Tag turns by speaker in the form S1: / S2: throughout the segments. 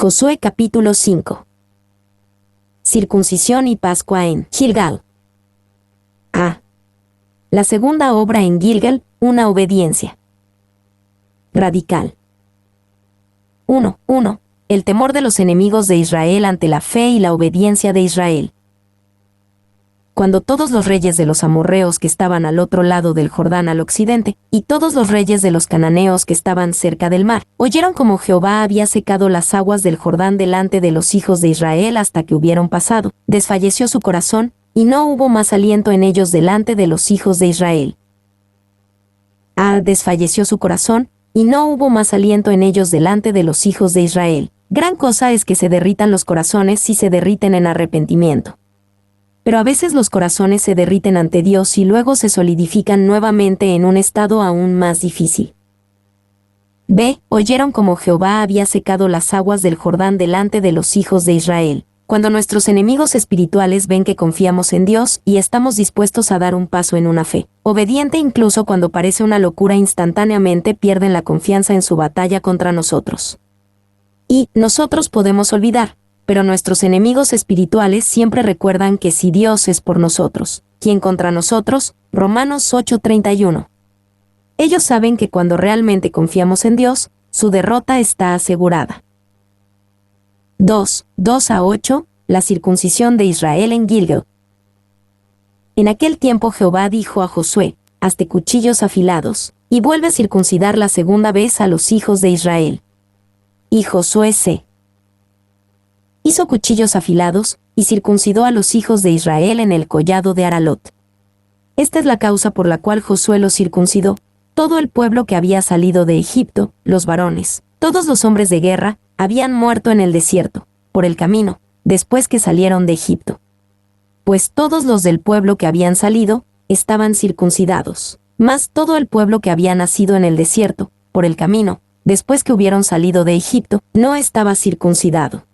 S1: Josué capítulo 5. Circuncisión y Pascua en Gilgal. A. La segunda obra en Gilgal, una obediencia radical. 1. El temor de los enemigos de Israel ante la fe y la obediencia de Israel. Cuando todos los reyes de los amorreos que estaban al otro lado del Jordán al occidente, y todos los reyes de los cananeos que estaban cerca del mar, oyeron cómo Jehová había secado las aguas del Jordán delante de los hijos de Israel hasta que hubieron pasado, desfalleció su corazón, y no hubo más aliento en ellos delante de los hijos de Israel. Desfalleció su corazón, y no hubo más aliento en ellos delante de los hijos de Israel. Gran cosa es que se derritan los corazones si se derriten en arrepentimiento. Pero a veces los corazones se derriten ante Dios y luego se solidifican nuevamente en un estado aún más difícil. B. Oyeron cómo Jehová había secado las aguas del Jordán delante de los hijos de Israel. Cuando nuestros enemigos espirituales ven que confiamos en Dios y estamos dispuestos a dar un paso en una fe obediente, incluso cuando parece una locura, instantáneamente pierden la confianza en su batalla contra nosotros. Y nosotros podemos olvidar, pero nuestros enemigos espirituales siempre recuerdan que si Dios es por nosotros, ¿quién contra nosotros? Romanos 8:31. Ellos saben que cuando realmente confiamos en Dios, su derrota está asegurada. 2:2-8, la circuncisión de Israel en Gilgal. En aquel tiempo Jehová dijo a Josué: hazte cuchillos afilados, y vuelve a circuncidar la segunda vez a los hijos de Israel. Y Josué hizo cuchillos afilados, y circuncidó a los hijos de Israel en el collado de Aralot. Esta es la causa por la cual Josué los circuncidó: todo el pueblo que había salido de Egipto, los varones, todos los hombres de guerra, habían muerto en el desierto, por el camino, después que salieron de Egipto. Pues todos los del pueblo que habían salido, estaban circuncidados, mas todo el pueblo que había nacido en el desierto, por el camino, después que hubieron salido de Egipto, no estaba circuncidado.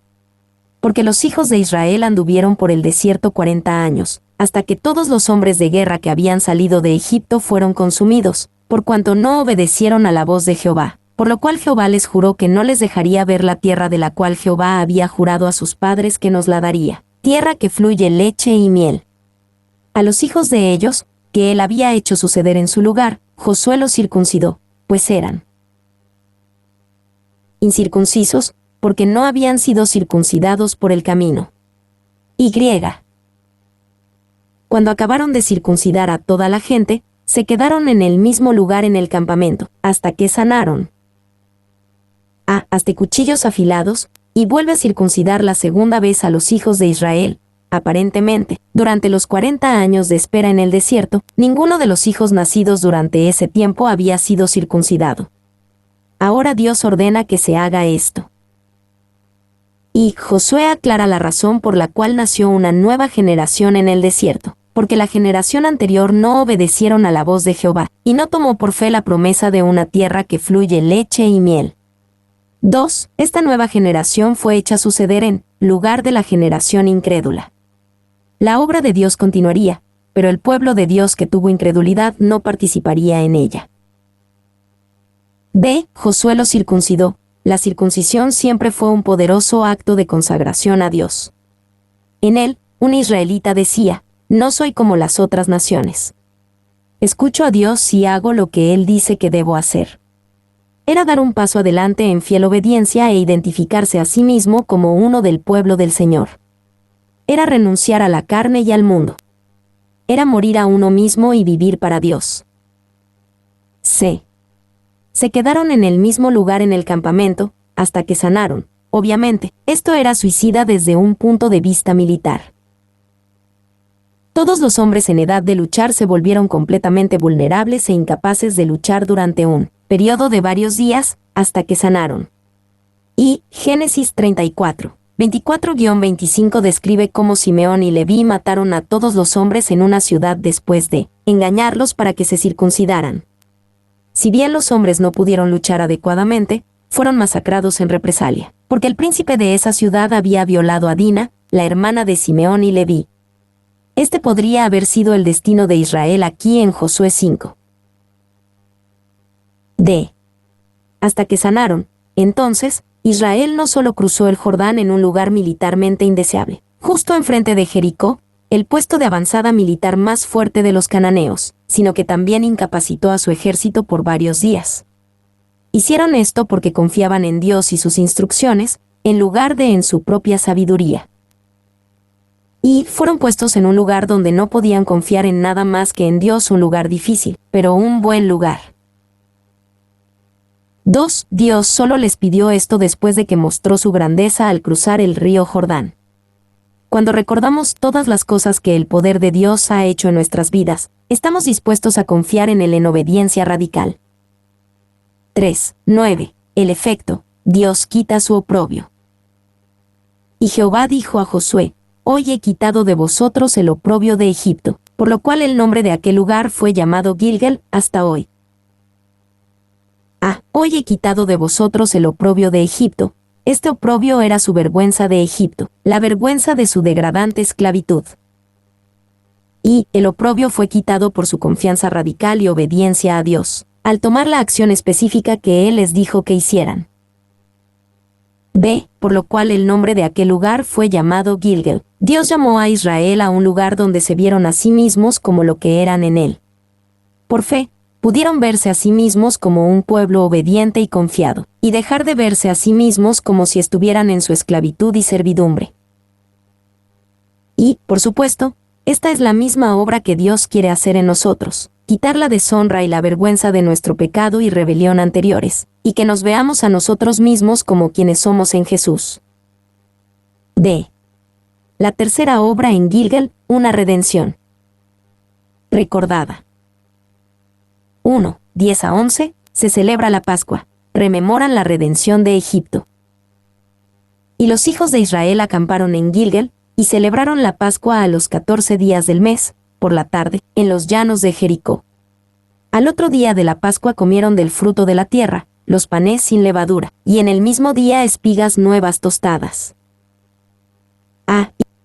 S1: Porque los hijos de Israel anduvieron por el desierto 40 años, hasta que todos los hombres de guerra que habían salido de Egipto fueron consumidos, por cuanto no obedecieron a la voz de Jehová, por lo cual Jehová les juró que no les dejaría ver la tierra de la cual Jehová había jurado a sus padres que nos la daría, tierra que fluye leche y miel. A los hijos de ellos, que él había hecho suceder en su lugar, Josué los circuncidó, pues eran incircuncisos, porque no habían sido circuncidados por el camino. Y. Cuando acabaron de circuncidar a toda la gente, se quedaron en el mismo lugar en el campamento, hasta que sanaron. Hazte cuchillos afilados, y vuelve a circuncidar la segunda vez a los hijos de Israel. Aparentemente, durante los 40 años de espera en el desierto, ninguno de los hijos nacidos durante ese tiempo había sido circuncidado. Ahora Dios ordena que se haga esto. Y Josué aclara la razón por la cual nació una nueva generación en el desierto, porque la generación anterior no obedecieron a la voz de Jehová, y no tomó por fe la promesa de una tierra que fluye leche y miel. 2. Esta nueva generación fue hecha suceder en lugar de la generación incrédula. La obra de Dios continuaría, pero el pueblo de Dios que tuvo incredulidad no participaría en ella. B. Josué los circuncidó. La circuncisión siempre fue un poderoso acto de consagración a Dios. En él, un israelita decía: no soy como las otras naciones. Escucho a Dios y hago lo que Él dice que debo hacer. Era dar un paso adelante en fiel obediencia e identificarse a sí mismo como uno del pueblo del Señor. Era renunciar a la carne y al mundo. Era morir a uno mismo y vivir para Dios. C. Se quedaron en el mismo lugar en el campamento, hasta que sanaron. Obviamente, esto era suicida desde un punto de vista militar. Todos los hombres en edad de luchar se volvieron completamente vulnerables e incapaces de luchar durante un periodo de varios días, hasta que sanaron. Y Génesis 34, 24-25 describe cómo Simeón y Leví mataron a todos los hombres en una ciudad después de engañarlos para que se circuncidaran. Si bien los hombres no pudieron luchar adecuadamente, fueron masacrados en represalia, porque el príncipe de esa ciudad había violado a Dina, la hermana de Simeón y Leví. Este podría haber sido el destino de Israel aquí en Josué 5. D. Hasta que sanaron, entonces, Israel no solo cruzó el Jordán en un lugar militarmente indeseable, justo enfrente de Jericó, el puesto de avanzada militar más fuerte de los cananeos, sino que también incapacitó a su ejército por varios días. Hicieron esto porque confiaban en Dios y sus instrucciones, en lugar de en su propia sabiduría. Y fueron puestos en un lugar donde no podían confiar en nada más que en Dios, un lugar difícil, pero un buen lugar. 2. Dios solo les pidió esto después de que mostró su grandeza al cruzar el río Jordán. Cuando recordamos todas las cosas que el poder de Dios ha hecho en nuestras vidas, estamos dispuestos a confiar en Él en obediencia radical. 3. 9. El efecto: Dios quita su oprobio. Y Jehová dijo a Josué: Hoy he quitado de vosotros el oprobio de Egipto, por lo cual el nombre de aquel lugar fue llamado Gilgal hasta hoy. Hoy he quitado de vosotros el oprobio de Egipto. Este oprobio era su vergüenza de Egipto, la vergüenza de su degradante esclavitud. Y el oprobio fue quitado por su confianza radical y obediencia a Dios, al tomar la acción específica que Él les dijo que hicieran. B. Por lo cual el nombre de aquel lugar fue llamado Gilgal. Dios llamó a Israel a un lugar donde se vieron a sí mismos como lo que eran en Él. Por fe, pudieron verse a sí mismos como un pueblo obediente y confiado, y dejar de verse a sí mismos como si estuvieran en su esclavitud y servidumbre. Y, por supuesto, esta es la misma obra que Dios quiere hacer en nosotros: quitar la deshonra y la vergüenza de nuestro pecado y rebelión anteriores, y que nos veamos a nosotros mismos como quienes somos en Jesús. D. La tercera obra en Gilgal, una redención recordada. 1. 10 a 11, se celebra la Pascua, rememoran la redención de Egipto. Y los hijos de Israel acamparon en Gilgal, y celebraron la Pascua a los 14 días del mes, por la tarde, en los llanos de Jericó. Al otro día de la Pascua comieron del fruto de la tierra, los panes sin levadura, y en el mismo día espigas nuevas tostadas.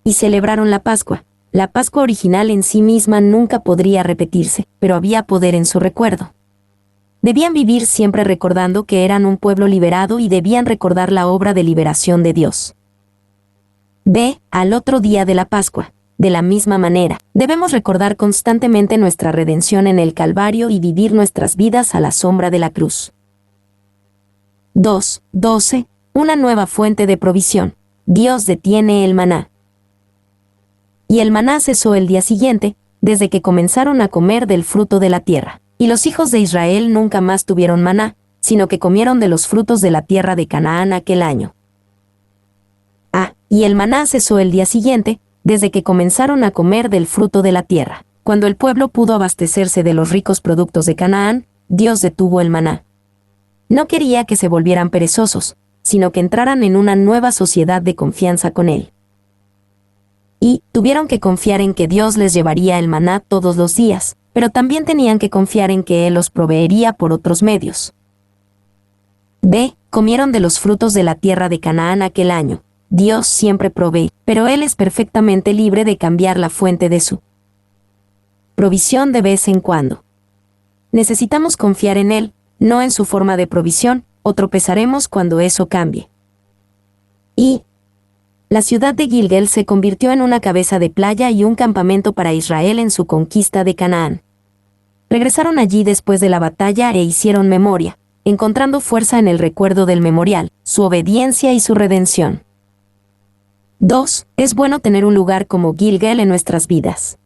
S1: Y celebraron la Pascua. La Pascua original en sí misma nunca podría repetirse, pero había poder en su recuerdo. Debían vivir siempre recordando que eran un pueblo liberado y debían recordar la obra de liberación de Dios. B. Al otro día de la Pascua. De la misma manera, debemos recordar constantemente nuestra redención en el Calvario y vivir nuestras vidas a la sombra de la cruz. 2. 12. Una nueva fuente de provisión. Dios detiene el maná. Y el maná cesó el día siguiente, desde que comenzaron a comer del fruto de la tierra. Y los hijos de Israel nunca más tuvieron maná, sino que comieron de los frutos de la tierra de Canaán aquel año. Y el maná cesó el día siguiente, desde que comenzaron a comer del fruto de la tierra. Cuando el pueblo pudo abastecerse de los ricos productos de Canaán, Dios detuvo el maná. No quería que se volvieran perezosos, sino que entraran en una nueva sociedad de confianza con Él. Y tuvieron que confiar en que Dios les llevaría el maná todos los días, pero también tenían que confiar en que Él los proveería por otros medios. B. Comieron de los frutos de la tierra de Canaán aquel año. Dios siempre provee, pero Él es perfectamente libre de cambiar la fuente de su provisión de vez en cuando. Necesitamos confiar en Él, no en su forma de provisión, o tropezaremos cuando eso cambie. Y la ciudad de Gilgal se convirtió en una cabeza de playa y un campamento para Israel en su conquista de Canaán. Regresaron allí después de la batalla e hicieron memoria, encontrando fuerza en el recuerdo del memorial, su obediencia y su redención. 2. Es bueno tener un lugar como Gilgal en nuestras vidas.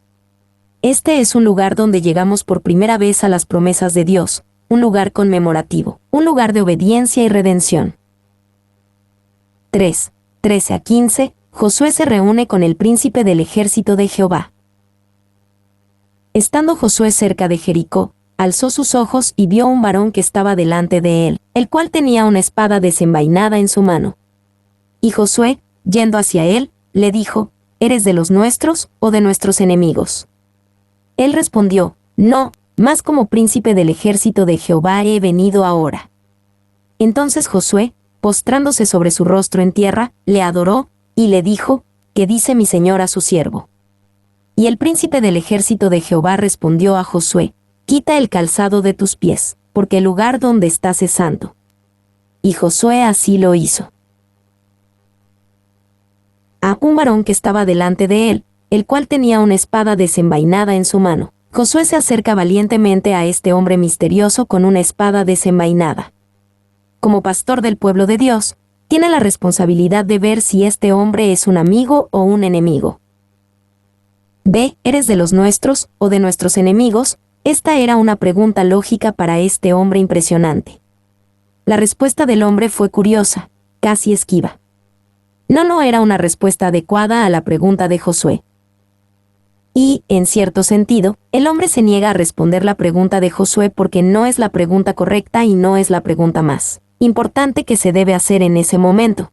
S1: Este es un lugar donde llegamos por primera vez a las promesas de Dios, un lugar conmemorativo, un lugar de obediencia y redención. 3. 13 a 15, Josué se reúne con el príncipe del ejército de Jehová. Estando Josué cerca de Jericó, alzó sus ojos y vio un varón que estaba delante de él, el cual tenía una espada desenvainada en su mano. Y Josué, yendo hacia él, le dijo: ¿Eres de los nuestros o de nuestros enemigos? Él respondió: No, mas como príncipe del ejército de Jehová he venido ahora. Entonces Josué, postrándose sobre su rostro en tierra, le adoró, y le dijo: ¿Qué dice mi señor a su siervo? Y el príncipe del ejército de Jehová respondió a Josué: Quita el calzado de tus pies, porque el lugar donde estás es santo. y Josué así lo hizo. A un varón que estaba delante de él, el cual tenía una espada desenvainada en su mano. Josué se acerca valientemente a este hombre misterioso con una espada desenvainada. Como pastor del pueblo de Dios, tiene la responsabilidad de ver si este hombre es un amigo o un enemigo. B. ¿Eres de los nuestros o de nuestros enemigos? Esta era una pregunta lógica para este hombre impresionante. La respuesta del hombre fue curiosa, casi esquiva. No era una respuesta adecuada a la pregunta de Josué. Y, en cierto sentido, el hombre se niega a responder la pregunta de Josué porque no es la pregunta correcta y no es la pregunta más importante que se debe hacer en ese momento.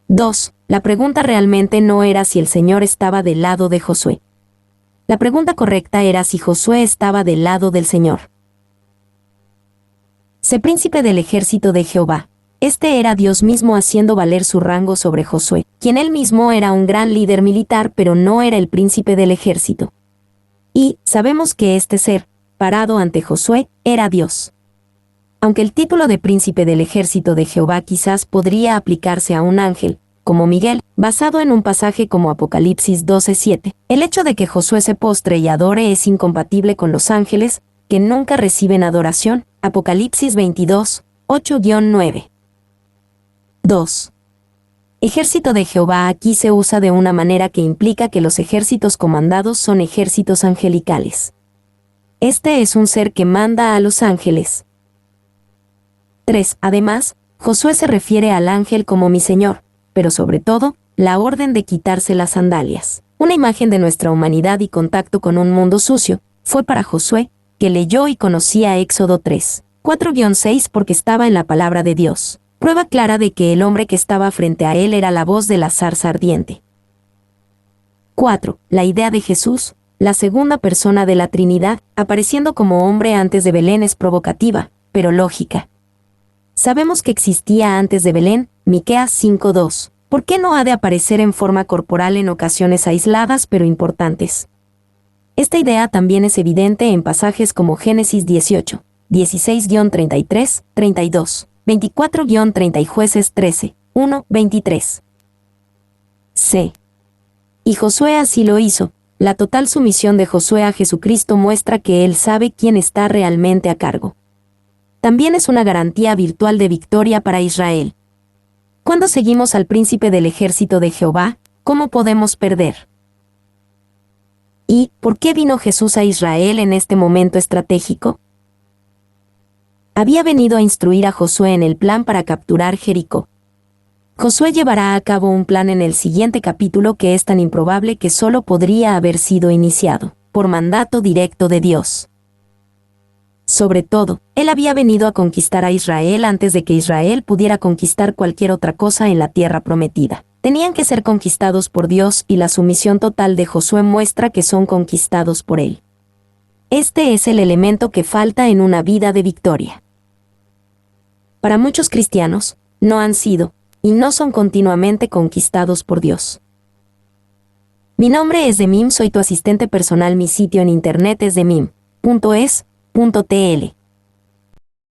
S1: 2. La pregunta realmente no era si el Señor estaba del lado de Josué. La pregunta correcta era si Josué estaba del lado del Señor. Sé príncipe del ejército de Jehová. Este era Dios mismo haciendo valer su rango sobre Josué, quien él mismo era un gran líder militar pero no era el príncipe del ejército. Y sabemos que este ser, parado ante Josué, era Dios. Aunque el título de príncipe del ejército de Jehová quizás podría aplicarse a un ángel, como Miguel, basado en un pasaje como Apocalipsis 12:7, el hecho de que Josué se postre y adore es incompatible con los ángeles, que nunca reciben adoración, Apocalipsis 22:8-9. 2. Ejército de Jehová aquí se usa de una manera que implica que los ejércitos comandados son ejércitos angelicales. Este es un ser que manda a los ángeles. 3. Además, Josué se refiere al ángel como mi Señor, pero sobre todo, la orden de quitarse las sandalias. Una imagen de nuestra humanidad y contacto con un mundo sucio, fue para Josué, que leyó y conocía Éxodo 3:4-6 porque estaba en la palabra de Dios. Prueba clara de que el hombre que estaba frente a él era la voz de la zarza ardiente. 4. La idea de Jesús, la segunda persona de la Trinidad, apareciendo como hombre antes de Belén es provocativa, pero lógica. Sabemos que existía antes de Belén, Miqueas 5:2. ¿Por qué no ha de aparecer en forma corporal en ocasiones aisladas pero importantes? Esta idea también es evidente en pasajes como Génesis 18, 16-33, 32, 24-30 y Jueces 13, 1, 23. C. Y Josué así lo hizo. La total sumisión de Josué a Jesucristo muestra que él sabe quién está realmente a cargo. También es una garantía virtual de victoria para Israel. Cuando seguimos al príncipe del ejército de Jehová, ¿cómo podemos perder? ¿Y por qué vino Jesús a Israel en este momento estratégico? Había venido a instruir a Josué en el plan para capturar Jericó. Josué llevará a cabo un plan en el siguiente capítulo que es tan improbable que solo podría haber sido iniciado por mandato directo de Dios. Sobre todo, él había venido a conquistar a Israel antes de que Israel pudiera conquistar cualquier otra cosa en la tierra prometida. Tenían que ser conquistados por Dios y la sumisión total de Josué muestra que son conquistados por él. Este es el elemento que falta en una vida de victoria. Para muchos cristianos, no han sido, y no son continuamente conquistados por Dios. Mi nombre es Demim, soy tu asistente personal, mi sitio en internet es demim.es.tl.